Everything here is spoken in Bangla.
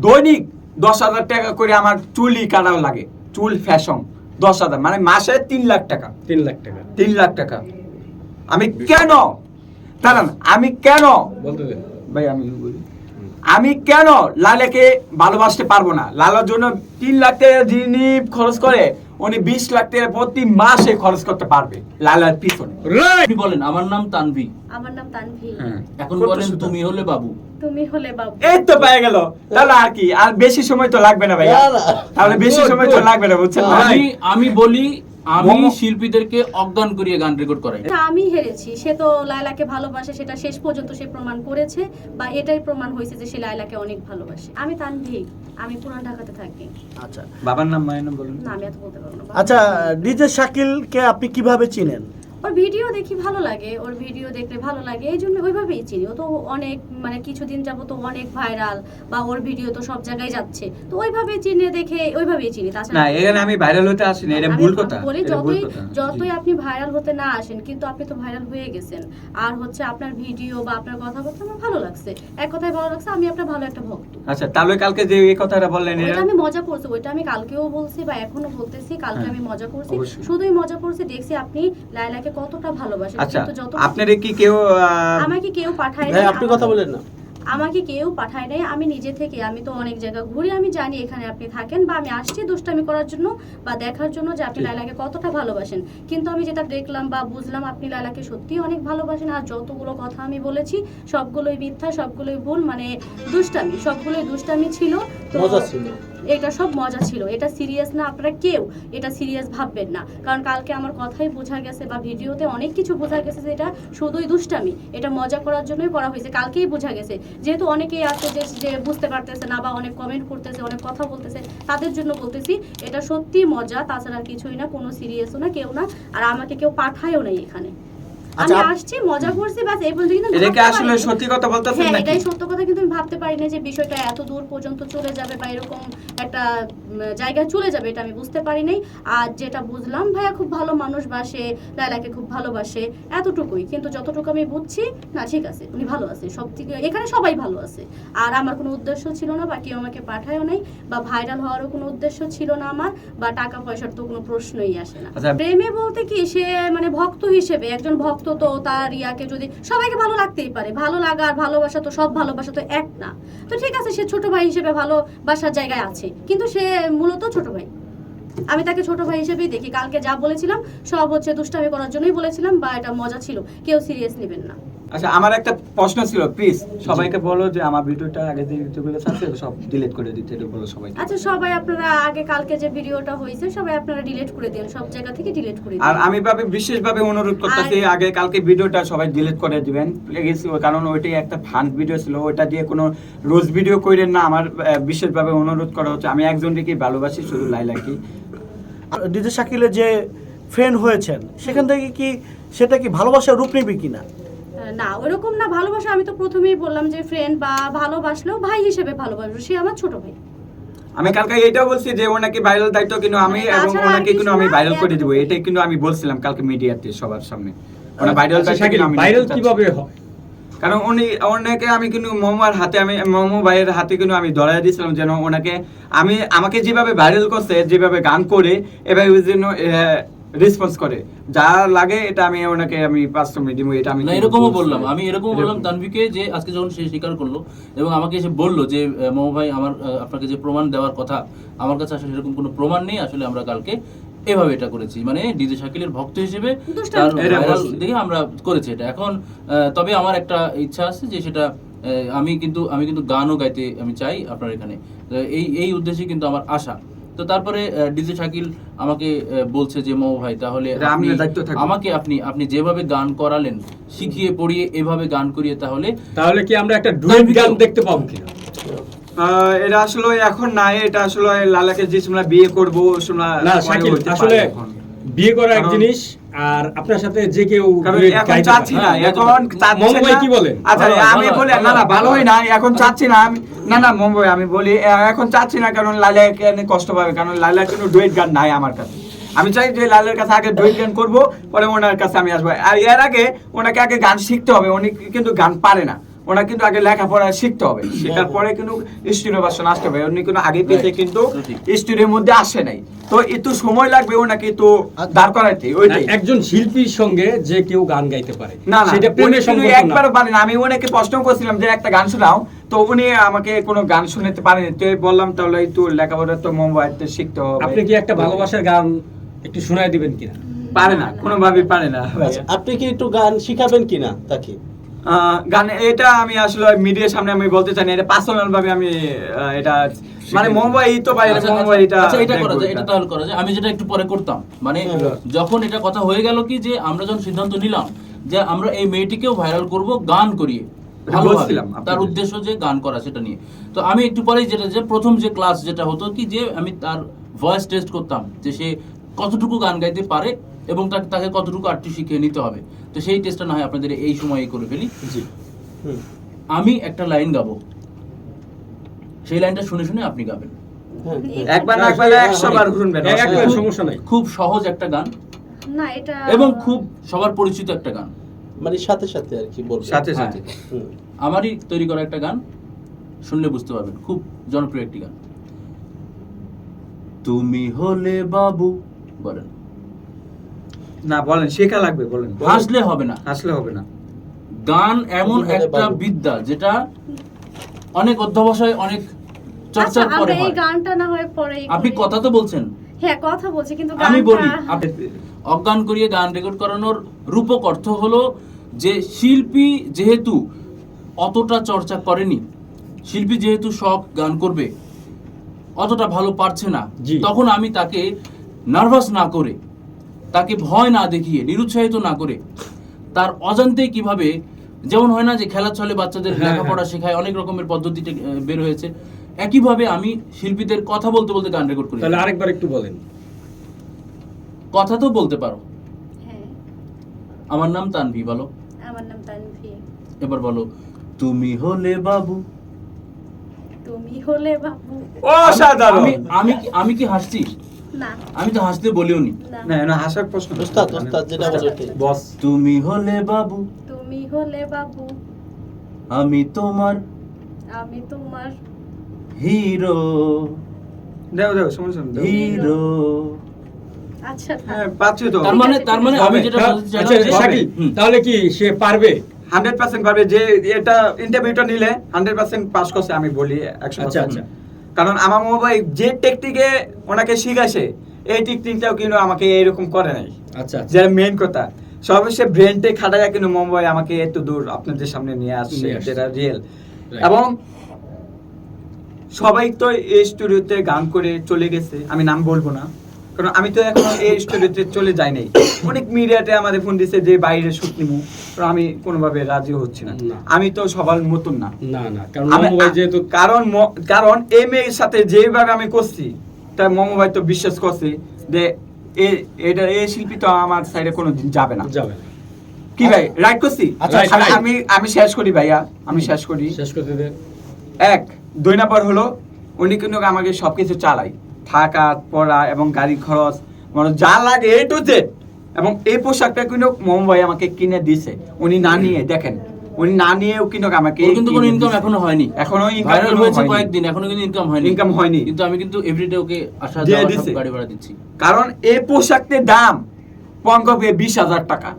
দৈনিক 10,000 টাকা করে আমার চুলই কাটাও লাগে, চুল ফ্যাশন 10,000, মানে মাসে 3 লাখ টাকা। 3 লাখ টাকা 3 লাখ টাকা। আমি কেন দাঁড়ান, আমি কেন বলতে দেন ভাই আমি বলি, আমি কেন লালাকে ভালোবাসতে পারবো না? লালার জন্য 3 লাখ টাকা যিনি খরচ করে, উনি 20 লাখ টাকা প্রতি মাসে খরচ করতে পারবে লালার পিছনে। রাইট। আপনি বলেন আমার নাম তানভি, আমার নাম তানভি। এখন বলেন তুমি হলে বাবু। তুমি হলে বাবু। এই তো পেয়ে গেল, তাহলে আর কি, আর বেশি সময় তো লাগবে না ভাই, তাহলে বেশি সময় তো লাগবে না, বুঝছেন না? আমি বলি আমি শিল্পীদেরকে অজ্ঞান করিয়ে গান রেকর্ড করাই। এটা আমি হেরেছি, সে তো লায়লাকে ভালোবাসে, সেটা শেষ পর্যন্ত সে প্রমাণ করেছে, বা এটাই প্রমাণ হয়েছে যে সে লায়লাকে অনেক ভালোবাসে। আমি তানভি, আমি পুরান ঢাকাতে থাকি। আচ্ছা বাবার নাম মায়ের নাম বলুন। না আমি এত বলতে পারবো না। আচ্ছা, ডিজে শাকিলকে আপনি কিভাবে চিনেন? ওর ভিডিও দেখি ভালো লাগে, ওর ভিডিও দেখলে ভালো লাগে, এই জন্য ওইভাবেই চিনি। ও তো অনেক মানে কিছুদিন যাবত অনেক ভাইরাল, বা ওর ভিডিও তো সব জায়গায় যাচ্ছে, তো ওইভাবে চিনে দেখে ওইভাবেই চিনি। না, তাছাড়া এখানে আমি ভাইরাল হতে আসিনি, এটা আমি ভুল কথা। বলি এটা ভুল যতই কথা। যতই আপনি ভাইরাল হতে না আসেন, কিন্তু আপনি তো ভাইরাল হয়ে গেছেন। আর হচ্ছে আপনার ভিডিও বা আপনার কথাবার্তা আমার ভালো লাগছে, এক কথায় ভালো লাগছে, আমি আপনার ভালো একটা ভক্ত। আচ্ছা, তাহলে কালকে যে এই কথাটা বললেন, ওইটা এটা আমি মজা করছি, ওইটা আমি কালকেও বলছি বা এখনো বলতেছি, কালকে হ্যাঁ, আমি মজা করছি, অবশ্যই। শুধুই মজা করছি। দেখছি আপনি লায়লাকে কতটা ভালোবাসেন, আচ্ছা, কিন্তু যত আপনারে কি কেউ আমাকে কেউ পাঠায় ভাই নাই, আপনি কথা বলেন না। আমাকে কেউ পাঠায় নাই, আমি নিজে থেকে, আমি তো অনেক জায়গা ঘুরে, আমি জানি এখানে আপনি থাকেন, বা আমি আসছি দুষ্টামি করার জন্য বা দেখার জন্য যে আপনি লায়লাকে কতটা ভালোবাসেন। কিন্তু আমি যেটা দেখলাম বা বুঝলাম, আপনি লায়লাকে সত্যিই অনেক ভালোবাসেন। আর যতগুলো কথা আমি বলেছি সবগুলোই মিথ্যা, সবগুলোই ভুল, মানে দুষ্টামি, সবগুলোই দুষ্টামি ছিল। তো মজা ছিল। এটা সব মজা ছিল, এটা সিরিয়াস না, আপনারা কেউ এটা সিরিয়াস ভাববেন না, কারণ কালকে আমার কথাই বোঝা গেছে বা ভিডিওতে অনেক কিছু বোঝা গেছে যে এটা শুধুই দুষ্টামি, এটা মজা করার জন্যই করা হয়েছে। কালকেই বোঝা গেছে, যেহেতু অনেকেই আছে যে বুঝতে পারতেছে না বা অনেক কমেন্ট করতেছে, অনেক কথা বলতেছে, তাদের জন্য বলতেছি এটা সত্যি মজা, তাছাড়া আর কিছুই না, কোনো সিরিয়াসও না, কেউ না। আর আমাকে কেউ পাঠায়ও নাই এখানে, আমি আচ্ছা, আসছি মজা করছি বাস, এই পর্যন্ত। কিন্তু এটা কি ভাবতে আসলে পারিনি। সত্যি কথা বলতেছেন হ্যাঁ, নাকি? এটাই সত্য কথা, কিন্তু আমি ভাবতে পারি না যে বিষয়টা এত দূর পর্যন্ত চলে যাবে বা এরকম একটা জায়গায় চলে যাবে, এটা আমি বুঝতে পারি নাই। আর যেটা বুঝলাম, ভাইয়া খুব ভালো মানুষ বাসে, লায়লাকে খুব ভালোবাসে, এতটুকুই। কিন্তু যতটুকু আমি বুঝছি, না ঠিক আছে, উনি ভালো আছে, সব থেকে এখানে সবাই ভালো আছে। আর আমার কোনো উদ্দেশ্য ছিল না, বা কেউ আমাকে পাঠায়ও নাই, বা ভাইরাল হওয়ারও কোনো উদ্দেশ্য ছিল না আমার, বা টাকা পয়সার তো কোনো প্রশ্নই আসে না। আচ্ছা। প্রেমে বলতে কি, সে মানে ভক্ত হিসেবে, একজন ভক্ত তো তার ইয়াকে যদি সবাইকে ভালো লাগতেই পারে, ভালো লাগা আর ভালোবাসা তো সব ভালোবাসা তো এক না। তো ঠিক আছে, সে ছোট ভাই হিসেবে ভালোবাসার জায়গায় আছে, কিন্তু সে মূলত ছোট ভাই, আমি তাকে ছোট ভাই হিসেবেই দেখি। কালকে যা বলেছিলাম সব হচ্ছে দুষ্টামি করার জন্যই বলেছিলাম, বা এটা মজা ছিল, কেউ সিরিয়াস নেবেন না। আচ্ছা, আমার একটা প্রশ্ন ছিল, প্লিজ সবাইকে বলো যে আমার ভিডিওটা আগে যে ইউটিউবে আছে সব ডিলিট করে দিতে, এটা বলো সবাইকে। আচ্ছা, সবাই আপনারা আগে কালকে যে ভিডিওটা হয়েছে সবাই আপনারা ডিলিট করে দিন, সব জায়গা থেকে ডিলিট করে আর দিন। আমি বিশেষভাবে অনুরোধ করতেছি, আগে কালকে ভিডিওটা সবাই ডিলিট করে দিবেন প্লিজ, কারণ ওইটাই একটা ফান ভিডিও ছিল, ওইটা দিয়ে কোনো রোজ ভিডিও করেন না। আমার বিশেষভাবে অনুরোধ করা হচ্ছে, আমি একজনকে ভালোবাসি, শুধু লাইলাকে। ডিজে শাকিলের যে ফ্রেন্ড হয়েছেন, সেখান থেকে কি সেটা কি ভালোবাসার রূপ নেবে কিনা? না, ওরকম না, ভালোবাসা আমি তো প্রথমেই বললাম যে ফ্রেন্ড, বা ভালোবাসলেও ভাই হিসেবে ভালোবাসবো, সে আমার ছোট ভাই। আমি কালকে এটাও বলছি যে ওনাকে ভাইরাল দায়িত্ব কিন্তু আমি, এবং তাছাড়া আর ওনাকে কিন্তু কিছু আমি না, ভাইরাল করে দিব, এতটুকু। এটাই কিন্তু আমি বলছিলাম কালকে মিডিয়াতে সবার সামনে। ওনা ভাইরাল আচ্ছা, শাকিল ভাইরাল কিভাবে হয়? কারণ ওনাকে আমি কিন্তু মোমোর হাতে, আমি মোমো ভাইয়ের হাতে কিন্তু আমি ধরাই দিয়েছিলাম, যেন ওনাকে আমাকে যেভাবে ভাইরাল করছে, যেভাবে গান করে, এভাবে যেন রেসপন্স করে, যা লাগে এটা আমি ওনাকে আমি পারিশ্রমিক দিব, এটা আমি না, এরকমও বললাম, আমি এরকমও বললাম তানভীকে যে আজকে যখন সে স্বীকার করলো এবং আমাকে এসে বললো যে মোমো ভাই, আমার আপনাকে যে প্রমাণ দেওয়ার কথা, আমার কাছে আসলে সেরকম কোনো প্রমাণ নেই, আসলে আমরা কালকে এভাবে এটা করেছি, মানে ডিজে শাকিলের ভক্ত হিসেবে তার ভাইরাল দেখে আমরা করেছি এটা। এখন তবে আমার একটা ইচ্ছা আছে যে সেটা আমি কিন্তু গানও গাইতে আমি চাই আপনার এখানে, এই উদ্দেশ্যে কিন্তু আমার আশা। তো তারপরে ডিজে শাকিল আমাকে বলছে যে মৌ ভাই, তাহলে আমাকে আপনি যেভাবে গান করালেন, শিখিয়ে পড়িয়ে এভাবে গান করিয়ে, তাহলে কি আমরা একটা ডুয়েট গান দেখতে পাবো কিনা? এটা আসলে এখন না, এটা আসলে লালাকে যে সময় বিয়ে করবো না শাকিল, আসলে বিয়ে করা এক জিনিস, আর আপনার সাথে যে কেউ এখন চাচ্ছি না, এখন মমো ভাই কি বলেন? আচ্ছা, আমি বলি না ভালোই না, এখন চাচ্ছি না আমি, না মমো ভাই আমি বলি এখন চাচ্ছি না, কারণ লালা এখানে কষ্ট পাবে, কারণ লালার কোনো ডুয়েট গান নাই আমার কাছে। আমি চাই যে লালের কাছে আগে ডুয়েট গান করবো, পরে ওনার কাছে আমি আসবো। আর এর আগে ওনাকে আগে গান শিখতে হবে, উনি কিন্তু গান পারে না, ওনা কিন্তু আগে লেখাপড়া শিখতে হবে, শেখার পরে কিন্তু স্টুডিও ভার্সন আসতে হবে। উনি কিন্তু আগে পেতে Right. কিন্তু ঠিক। স্টুডিওর মধ্যে আসে নাই, তো একটু সময় লাগবে ওনাকে তো দাঁড় করাইতে। ওইটাই একজন শিল্পীর সঙ্গে যে কেউ গান গাইতে পারে না না, সেটা উনি প্রেমের কিন্তু সম্পর্ক না। একবারও পারেন না। আমি ওনাকে প্রশ্ন করছিলাম যে একটা গান শোনাও, তো উনি আমাকে কোনো গান শুনাতে পারেনি। তো বললাম তাহলে একটু লেখাপড়া তো মোবাইলতে শিখতে হবে। আপনি কি একটা ভালোবাসার গান একটু শোনায় দিবেন কিনা? পারে না, কোনোভাবেই পারে না ভাইয়া। আচ্ছা, আপনি কি একটু গান শিখাবেন কিনা তাকে? গান এটা আমি আসলে মিডিয়ার সামনে আমি বলতে চাই না, এটা পার্সোনাল ভাবে আমি এটা মানে মুম্বাই তো বাইরে আচ্ছা, মুম্বাই এটা আচ্ছা, এটা করা দেখবো যায়, এটা। এটা তাহলে করা যায়। আমি যেটা একটু পরে করতাম, মানে যখন এটা কথা হয়ে গেল কি যে আমরা যখন সিদ্ধান্ত নিলাম যে আমরা এই মেয়েটিকেও ভাইরাল করব গান করিয়ে, ভালোভাবে। বলছিলাম আপনাকে। তার উদ্দেশ্য যে গান করা, সেটা নিয়ে। তো আমি একটু পরেই যেটা যে প্রথম যে ক্লাস যেটা হতো কি যে আমি তার ভয়েস টেস্ট করতাম যে সে কতটুকু গান গাইতে পারে এবং তাকে কতটুকু আর্টি শিখিয়ে নিতে হবে। তো সেই টেস্টটা না হয় আপনাদের এই সময়ে করে ফেলি। জি। হুম। আমি একটা লাইন গাবো, সেই লাইনটা শুনে শুনে আপনি গাবেন। হ্যাঁ, হ্যাঁ। একবার না একবার 100 বার শুনবেন। একবার সমস্যা নাই। খুব সহজ একটা গান না এটা এবং খুব সবার পরিচিত একটা গান, মানে সাথে সাথে আর কি বলবো। সাথে হ্যাঁ। সাথে হুম। আমারই তৈরি করা একটা গান, শুনলে বুঝতে পারবেন, খুব জনপ্রিয় একটি গান। তুমি হলে বাবু, বলেন। না বলেন, শেখা লাগবে, বলেন। হাসলে হবে না। হাসলে হবে না। গান এমন তুমি হলে একটা বাবু। বিদ্যা যেটা অনেক অধ্যবসায়, অনেক আচ্ছা চর্চার পরে আমরা এই হয়। গানটা না হয় পরে আপনি কথা তো বলছেন, হ্যাঁ কথা বলছি কিন্তু আমি গানটা বলি। অজ্ঞান করিয়ে গান রেকর্ড করানোর রূপক অর্থ হলো যে শিল্পী যেহেতু অতটা চর্চা করেনি, শিল্পী যেহেতু শখ গান করবে, অতটা ভালো পারছে না, জি। তখন আমি তাকে নার্ভাস না করে, তাকে ভয় না দেখিয়ে, নিরুৎসাহিত না করে, তার অজান্তেই কিভাবে, যেমন হয় না যে খেলার ছলে বাচ্চাদের হ্যাঁ, লেখাপড়া শেখায়, অনেক রকমের পদ্ধতিতে বের হয়েছে, একইভাবে আমি শিল্পীদের কথা বলতে বলতে গান রেকর্ড করি। তাহলে আরেকবার একটু বলেন। কথা তো বলতে পারো। হ্যাঁ আমার নাম তানভি, বলো। আমার নাম তানভি। এবার বলো, তুমি হলে বাবু। তুমি হলে বাবু। অসাধারণ। আমি কি হাসছি? না আমি তো হাসতে বলিও নি। না না না, হাসার প্রশ্ন না। ওস্তাদ যেটা বলে ওটাই। বস। তুমি হলে বাবু, তুমি হলে বাবু, আমি তোমার আমি তোমার হিরো, দেও দেও, সমস্যা নেই, দেও। হিরো। আচ্ছা হ্যাঁ, পাচ্ছি তো। তার মানে আমি হবে। যেটা বলতে চাইলাম আচ্ছা যে- শাকিল, হুম। তাহলে কি সে পারবে? 100% পারবে। যে এটা ইন্টারভিউটা নিলে 100% পাস করছে, আমি বলি 100%। আচ্ছা, আচ্ছা। কারণ আমার মোবাইল যে টেকনিকে ওনাকে শিখাইছে, এই টেকনিকটাও কিন্তু আমাকে এরকম করে নাই। আচ্ছা, যেটা মেইন কথা, সর্বশেষ ব্রেনটে খাটাইয়া কিন্তু মুম্বাই আমাকে এত দূর আপনাদের সামনে নিয়ে আসছে, নিয়ে আসছে। যেটা রিয়েল। Right. এবং সবাই তো এই স্টুডিওতে গান করে চলে গেছে, আমি নাম বলবো না, কারণ আমি তো এখনো এই স্টুডিওতে চলে যাই নাই। অনেক মিডিয়াতে আমাদের ফোন দিছে যে বাইরে শুট নিবো, তো আমি কোনোভাবে রাজি হচ্ছি না। না। আমি তো সবার মতন না। না না, কারণ আমি- মোবাইল যেহেতু কারণ এই মেয়ের সাথে যেভাবে আমি করছি, তাই মম ভাই তো বিশ্বাস করছে যে এই শিল্পী তো আমার সাইডে কোনো দিন যাবে না। যাবে না। কি ভাই, রাইট করছি? আচ্ছা, আমি- right. আমি শেষ করি ভাইয়া, আমি শেষ করি। শেষ করতে দেন। 1 2 নাম্বার হলো, উনি কিন্তু আমাকে সবকিছু চালাই, থাকা পড়া এবং গাড়ি খরচ, মানে যা লাগে এ টু জেড। এবং এই পোশাকটা কিন্তু মম ভাই আমাকে কিনে দিছে। উনি না নিয়ে দেখেন, উনি না নিয়েও কিন্তু আমাকে ওর কিন্তু কোনো কিনে ইনকাম দিছে। এখনো হয়নি। এখনো income ভাইরাল কোনো হয়েছে হয়নি। কয়েকদিন, এখনো কিন্তু ইনকাম হয়নি। Income হয়নি। কিন্তু আমি কিন্তু এভরিডে ওকে আসা দিয়ে যাওয়া সব দিছে। গাড়ি ভাড়া দিচ্ছি। কারণ এই পোশাকটির দাম কমপক্ষে 20,000 টাকা।